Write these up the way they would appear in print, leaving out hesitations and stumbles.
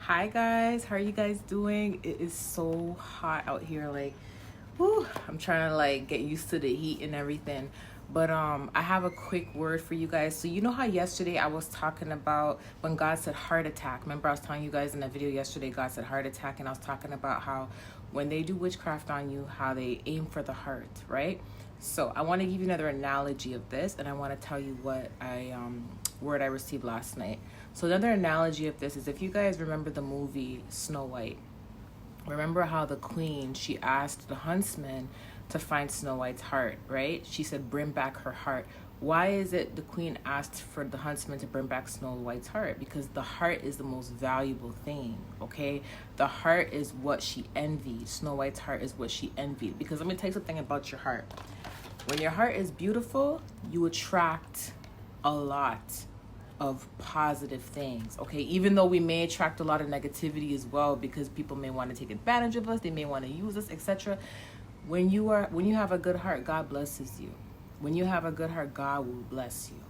Hi guys, how are you guys doing? It is so hot out here, like, whew, I'm trying to like get used to the heat and everything. But I have a quick word for you guys. So you know how yesterday I was talking about when God said heart attack. Remember I was telling you guys in the video yesterday God said heart attack, and I was talking about how when they do witchcraft on you, how they aim for the heart, right? So I want to give you another analogy of this, and I want to tell you what word I received last night. So another analogy of this is, if you guys remember the movie Snow White, remember how the queen, she asked the huntsman to find Snow White's heart, right? She said, bring back her heart. Why is it the queen asked for the huntsman to bring back Snow White's heart? Because the heart is the most valuable thing, okay? The heart is what she envied. Snow White's heart is what she envied. Because let me tell you something about your heart. When your heart is beautiful, you attract a lot of positive things, okay? Even though we may attract a lot of negativity as well, because people may want to take advantage of us, they may want to use us, etc. When you have a good heart, God blesses you. When you have a good heart, God will bless you.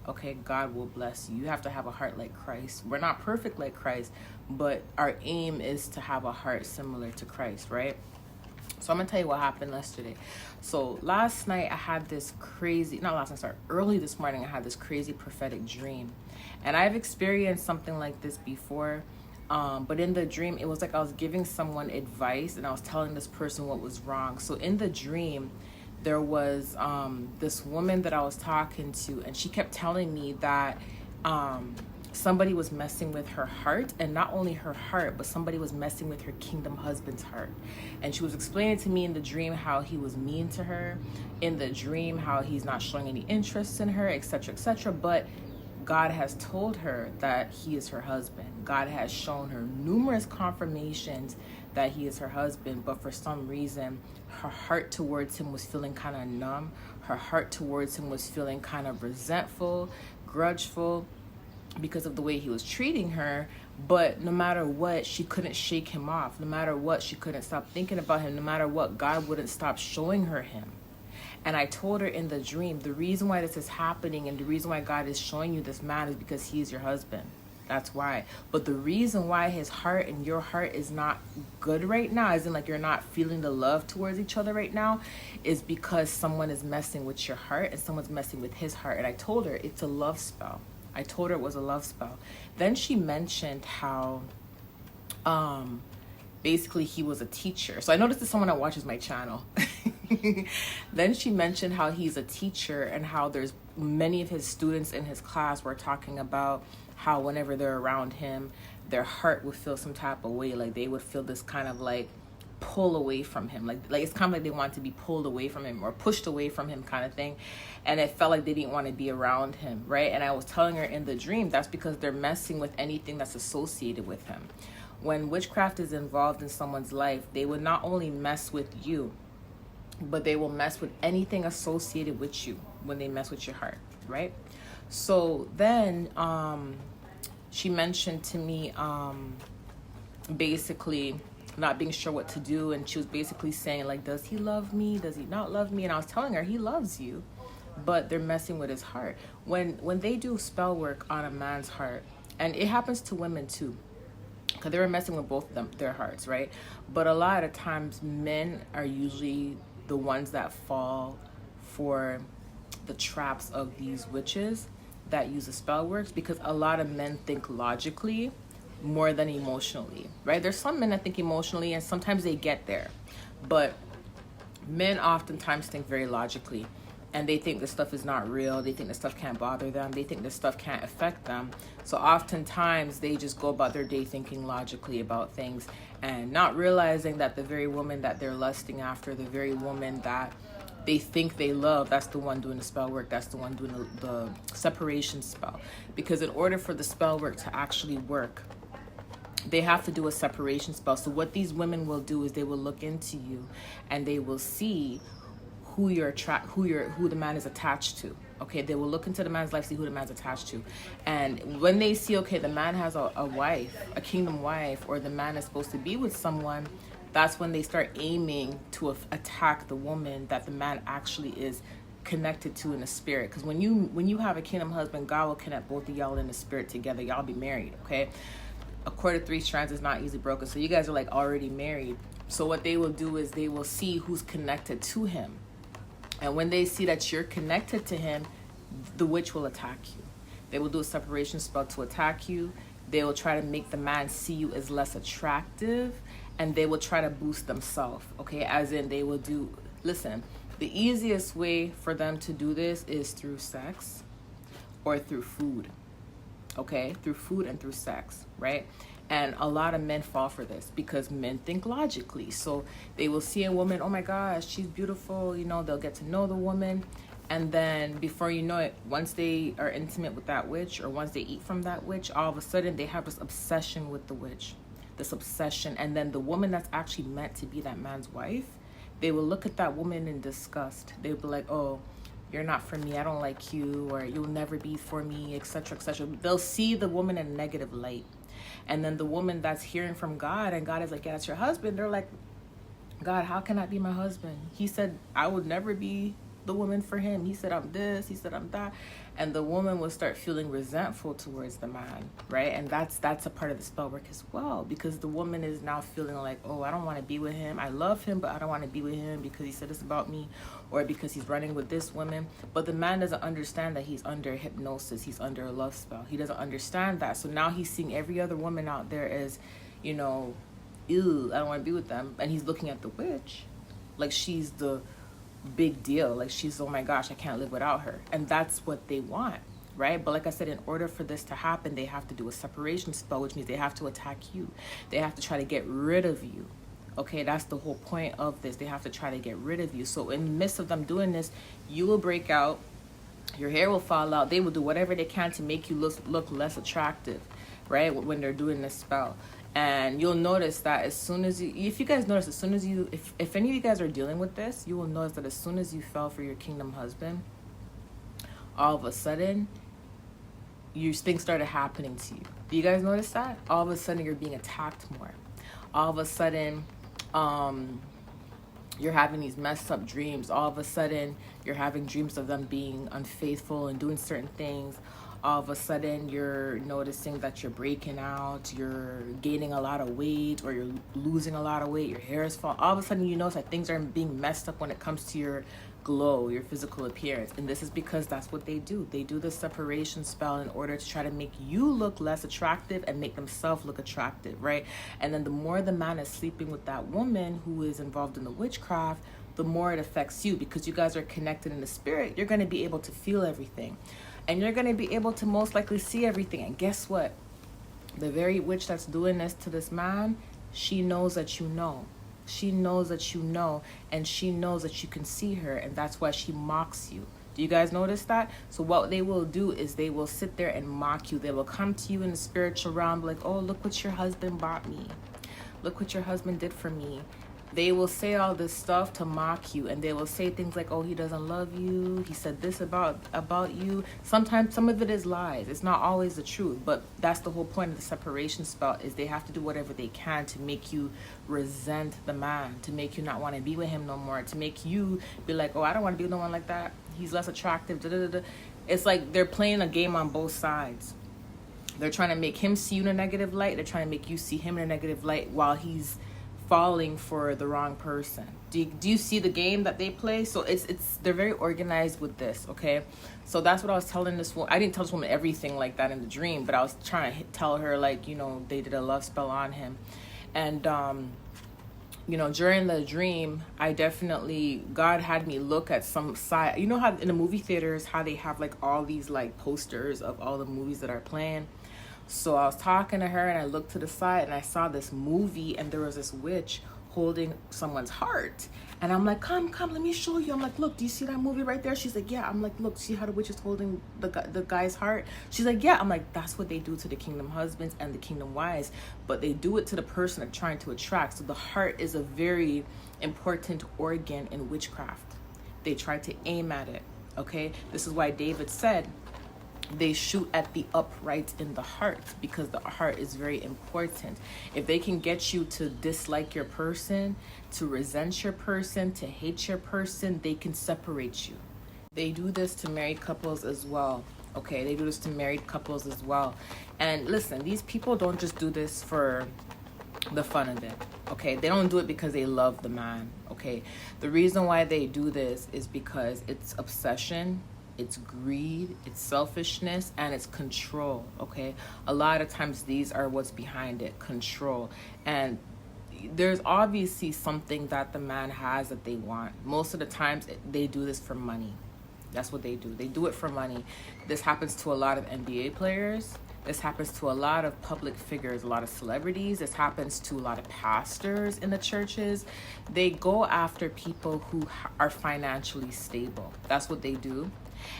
Okay, God will bless you. You have to have a heart like Christ. We're not perfect like Christ, but our aim is to have a heart similar to Christ, right? So I'm gonna tell you what happened yesterday. So last night I had this crazy, not last night, sorry, early this morning I had this crazy prophetic dream. And I've experienced something like this before. But in the dream, it was like I was giving someone advice and I was telling this person what was wrong. So in the dream, there was this woman that I was talking to, and she kept telling me that somebody was messing with her heart, and not only her heart, but somebody was messing with her kingdom husband's heart. And she was explaining to me in the dream how he was mean to her, in the dream how he's not showing any interest in her, etc., etc. But God has told her that he is her husband. God has shown her numerous confirmations that he is her husband, but for some reason her heart towards him was feeling kind of numb. Her heart towards him was feeling kind of resentful, grudgeful, because of the way he was treating her. But no matter what, she couldn't shake him off. No matter what, she couldn't stop thinking about him. No matter what, God wouldn't stop showing her him. And I told her in the dream, the reason why this is happening and the reason why God is showing you this man is because he is your husband. That's why. But the reason why his heart and your heart is not good right now, as in like you're not feeling the love towards each other right now, is because someone is messing with your heart and someone's messing with his heart. And I told her it's a love spell. I told her it was a love spell. Then she mentioned how basically he was a teacher. So I noticed it's someone that watches my channel. Then she mentioned how he's a teacher and how there's many of his students in his class were talking about how whenever they're around him, their heart would feel some type of way. Like they would feel this kind of like pull away from him. Like it's kind of like they want to be pulled away from him or pushed away from him kind of thing. And it felt like they didn't want to be around him, right? And I was telling her in the dream, that's because they're messing with anything that's associated with him. When witchcraft is involved in someone's life, they would not only mess with you, but they will mess with anything associated with you when they mess with your heart, right? So then she mentioned to me basically not being sure what to do, and she was basically saying like, does he love me, does he not love me? And I was telling her he loves you, but they're messing with his heart. When they do spell work on a man's heart, and it happens to women too, because they were messing with both of them, their hearts, right? But a lot of times men are usually the ones that fall for the traps of these witches that use the spell works, because a lot of men think logically more than emotionally, right? There's some men that think emotionally and sometimes they get there, but men oftentimes think very logically, and they think this stuff is not real. They think this stuff can't bother them. They think this stuff can't affect them. So oftentimes they just go about their day thinking logically about things and not realizing that the very woman that they're lusting after, the very woman that they think they love, that's the one doing the spell work. That's the one doing the separation spell. Because in order for the spell work to actually work, they have to do a separation spell. So what these women will do is they will look into you and they will see who the man is attached to. Okay, they will look into the man's life, see who the man's attached to. And when they see, okay, the man has a wife, a kingdom wife, or the man is supposed to be with someone, that's when they start aiming to attack the woman that the man actually is connected to in the spirit. Because when you have a kingdom husband, God will connect both of y'all in the spirit together. Y'all be married, okay? A cord of 3 strands is not easily broken. So you guys are like already married. So what they will do is they will see who's connected to him. And when they see that you're connected to him, the witch will attack you. They will do a separation spell to attack you. They will try to make the man see you as less attractive, and they will try to boost themselves, okay? As in they will do, listen, the easiest way for them to do this is through sex or through food, okay? Through food and through sex, right? And a lot of men fall for this because men think logically. So they will see a woman, oh my gosh, she's beautiful. You know, they'll get to know the woman. And then before you know it, once they are intimate with that witch or once they eat from that witch, all of a sudden they have this obsession with the witch, this obsession. And then the woman that's actually meant to be that man's wife, they will look at that woman in disgust. They'll be like, oh, you're not for me. I don't like you, or you'll never be for me, etc., etc. They'll see the woman in a negative light. And then the woman that's hearing from God, and God is like, yeah, that's your husband. They're like, God, how can I be my husband? He said, I would never be the woman for him. He said, I'm this. He said, I'm that. And the woman will start feeling resentful towards the man, right? And that's a part of the spell work as well, because the woman is now feeling like, oh, I don't want to be with him. I love him, but I don't want to be with him because he said this about me, or because he's running with this woman. But the man doesn't understand that he's under hypnosis. He's under a love spell. He doesn't understand that. So now he's seeing every other woman out there as, you know, ew, I don't want to be with them. And he's looking at the witch like she's the big deal, like she's, oh my gosh, I can't live without her. And that's what they want, right? But like I said, in order for this to happen, they have to do a separation spell, which means they have to attack you. They have to try to get rid of you, okay? That's the whole point of this. They have to try to get rid of you. So in the midst of them doing this, you will break out, your hair will fall out. They will do whatever they can to make you look less attractive, right? When they're doing this spell. And you'll notice that as soon as you, if you guys notice, as soon as you, if any of you guys are dealing with this, you will notice that as soon as you fell for your kingdom husband, all of a sudden, things started happening to you. Do you guys notice that? All of a sudden, you're being attacked more. All of a sudden, you're having these messed up dreams. All of a sudden, you're having dreams of them being unfaithful and doing certain things. All of a sudden, you're noticing that you're breaking out, you're gaining a lot of weight, or you're losing a lot of weight, your hair is falling. All of a sudden, you notice that things are being messed up when it comes to your glow, your physical appearance. And this is because that's what they do. They do the separation spell in order to try to make you look less attractive and make themselves look attractive, right? And then the more the man is sleeping with that woman who is involved in the witchcraft, the more it affects you, because you guys are connected in the spirit. You're going to be able to feel everything. And you're going to be able to most likely see everything. And guess what? The very witch that's doing this to this man, she knows that you know. She knows that you know. And she knows that you can see her. And that's why she mocks you. Do you guys notice that? So what they will do is they will sit there and mock you. They will come to you in the spiritual realm like, oh, look what your husband bought me. Look what your husband did for me. They will say all this stuff to mock you, and they will say things like, oh, he doesn't love you, he said this about you. Sometimes some of it is lies. It's not always the truth, but that's the whole point of the separation spell, is they have to do whatever they can to make you resent the man, to make you not want to be with him no more, to make you be like, oh, I don't want to be with no one like that, he's less attractive, da, da, da, da. It's like they're playing a game on both sides. They're trying to make him see you in a negative light. They're trying to make you see him in a negative light while he's falling for the wrong person. Do you see the game that they play? So they're very organized with this, okay? So that's what I was telling this woman. I didn't tell this woman everything like that in the dream, but I was trying to tell her, like, you know, they did a love spell on him. And you know, during the dream, God had me look at some side. You know how in the movie theaters, how they have like all these like posters of all the movies that are playing? So I was talking to her, and I looked to the side, and I saw this movie, and there was this witch holding someone's heart. And I'm like, come, let me show you. I'm like, look, do you see that movie right there? She's like, yeah. I'm like, look, see how the witch is holding the guy's heart? She's like, yeah. I'm like, that's what they do to the kingdom husbands and the kingdom wives. But they do it to the person they're trying to attract. So the heart is a very important organ in witchcraft. They try to aim at it, okay? This is why David said, they shoot at the upright in the heart, because the heart is very important. If they can get you to dislike your person, to resent your person, to hate your person, they can separate you. They do this to married couples as well, Okay, they do this to married couples as well. And listen, these people don't just do this for the fun of it. Okay, they don't do it because they love the man. Okay, the reason why they do this is because it's obsession, it's greed, it's selfishness, and it's control. Okay, a lot of times these are what's behind it, control. And there's obviously something that the man has that they want. Most of the times they do this for money. That's what they do. They do it for money. This happens to a lot of NBA players. This happens to a lot of public figures, a lot of celebrities. This happens to a lot of pastors in the churches. They go after people who are financially stable. That's what they do.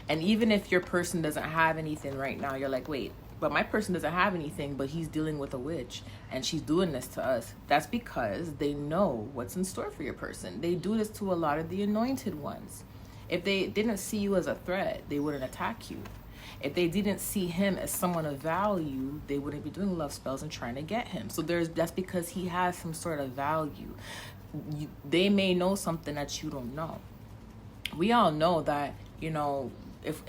And even if your person doesn't have anything right now, you're like, wait, but my person doesn't have anything, but he's dealing with a witch and she's doing this to us. That's because they know what's in store for your person. They do this to a lot of the anointed ones. If they didn't see you as a threat, they wouldn't attack you. If they didn't see him as someone of value, they wouldn't be doing love spells and trying to get him. So that's because he has some sort of value. They may know something that you don't know. We all know that, if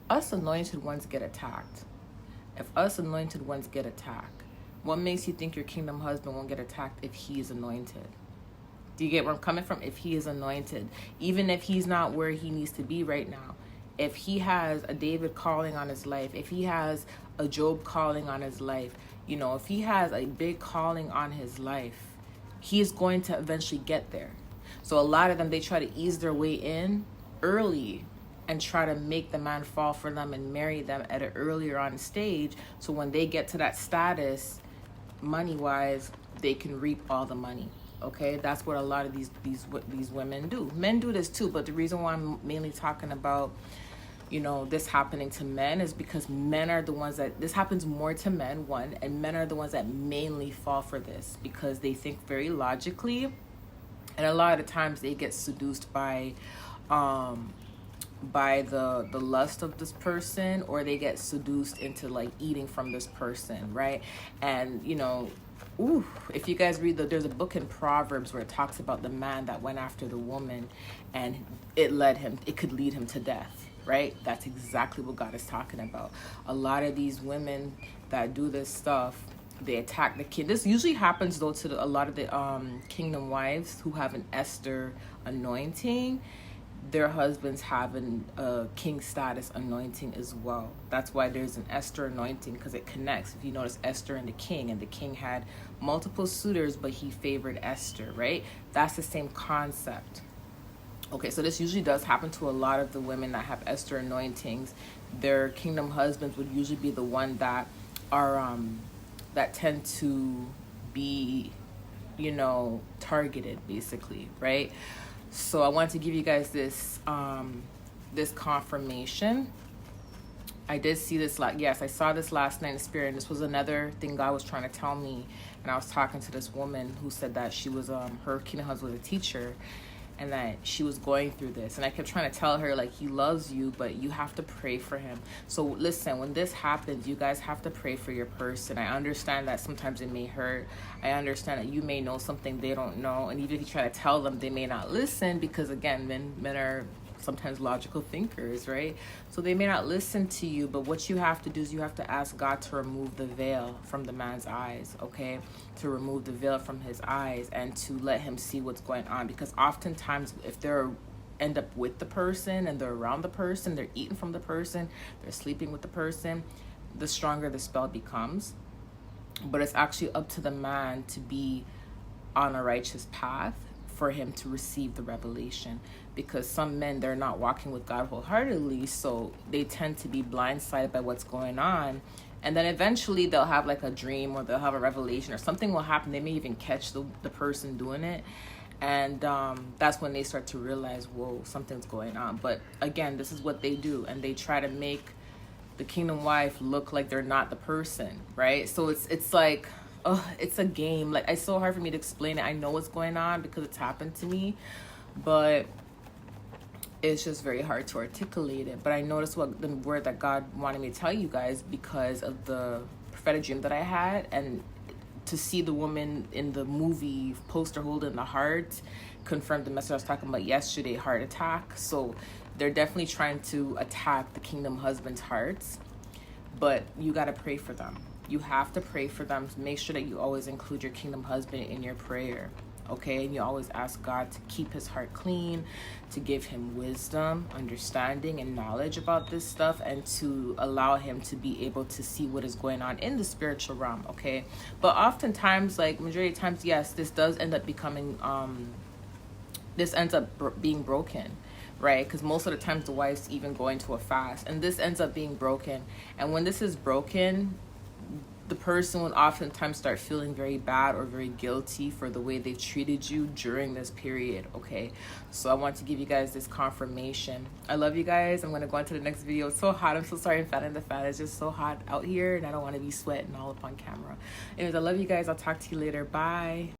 us anointed ones get attacked, what makes you think your kingdom husband won't get attacked if he is anointed? Do you get where I'm coming from? If he is anointed, even if he's not where he needs to be right now, if he has a David calling on his life, if he has a Job calling on his life, if he has a big calling on his life, he is going to eventually get there. So a lot of them, they try to ease their way in early and try to make the man fall for them and marry them at an earlier on stage. So when they get to that status, money-wise, they can reap all the money. Okay, that's what a lot of these women do. Men do this too, but the reason why I'm mainly talking about, this happening to men is because men are the ones that this happens more to men, one, and men are the ones that mainly fall for this because they think very logically, and a lot of the times they get seduced by the lust of this person, or they get seduced into like eating from this person, right? And if you guys read there's a book in Proverbs where it talks about the man that went after the woman and it could lead him to death, right? That's exactly what God is talking about. A lot of these women that do this stuff, they attack the kid. This usually happens though to a lot of the kingdom wives who have an Esther anointing. Their husbands have a king status anointing as well. That's why there's an Esther anointing, because it connects. If you notice, Esther and the king had multiple suitors, but he favored Esther, right? That's the same concept. Okay, so this usually does happen to a lot of the women that have Esther anointings. Their kingdom husbands would usually be the one that are that tend to be, targeted, basically, right? So I want to give you guys this confirmation. I did see this yes, I saw this last night in spirit, and this was another thing God was trying to tell me. And I was talking to this woman who said that she was her kingdom husband was a teacher, and that she was going through this. And I kept trying to tell her, like, he loves you, but you have to pray for him. So listen, when this happens, you guys have to pray for your person. I understand that sometimes it may hurt. I understand that you may know something they don't know. And even if you try to tell them, they may not listen, because again, men are sometimes logical thinkers, right? So they may not listen to you, but what you have to do is you have to ask God to remove the veil from the man's eyes, okay? To remove the veil from his eyes and to let him see what's going on. Because oftentimes if they're end up with the person and they're around the person, they're eating from the person, they're sleeping with the person, the stronger the spell becomes. But it's actually up to the man to be on a righteous path for him to receive the revelation, because some men, they're not walking with God wholeheartedly, so they tend to be blindsided by what's going on, and then eventually they'll have like a dream or they'll have a revelation or something will happen. They may even catch the person doing it, and that's when they start to realize, whoa, something's going on. But again, this is what they do, and they try to make the kingdom wife look like they're not the person, right? So it's like, oh, it's a game. Like, it's so hard for me to explain it. I know what's going on because it's happened to me, but it's just very hard to articulate it. But I noticed what the word that God wanted me to tell you guys because of the prophetic dream that I had, and to see the woman in the movie poster holding the heart confirmed the message I was talking about yesterday, heart attack. So they're definitely trying to attack the kingdom husband's hearts, but you got to pray for them. You have to pray for them. Make sure that you always include your kingdom husband in your prayer, okay? And you always ask God to keep his heart clean, to give him wisdom, understanding, and knowledge about this stuff, and to allow him to be able to see what is going on in the spiritual realm, okay? But oftentimes, like majority of times, yes, this does end up becoming, this ends up being broken, right? Because most of the times the wife's even going to a fast, and this ends up being broken. And when this is broken, the person will oftentimes start feeling very bad or very guilty for the way they've treated you during this period, okay? So I want to give you guys this confirmation. I love you guys. I'm going to go on to the next video. It's so hot. I'm so sorry I'm fanning the fan. It's just so hot out here, and I don't want to be sweating all up on camera. Anyways, I love you guys. I'll talk to you later. Bye.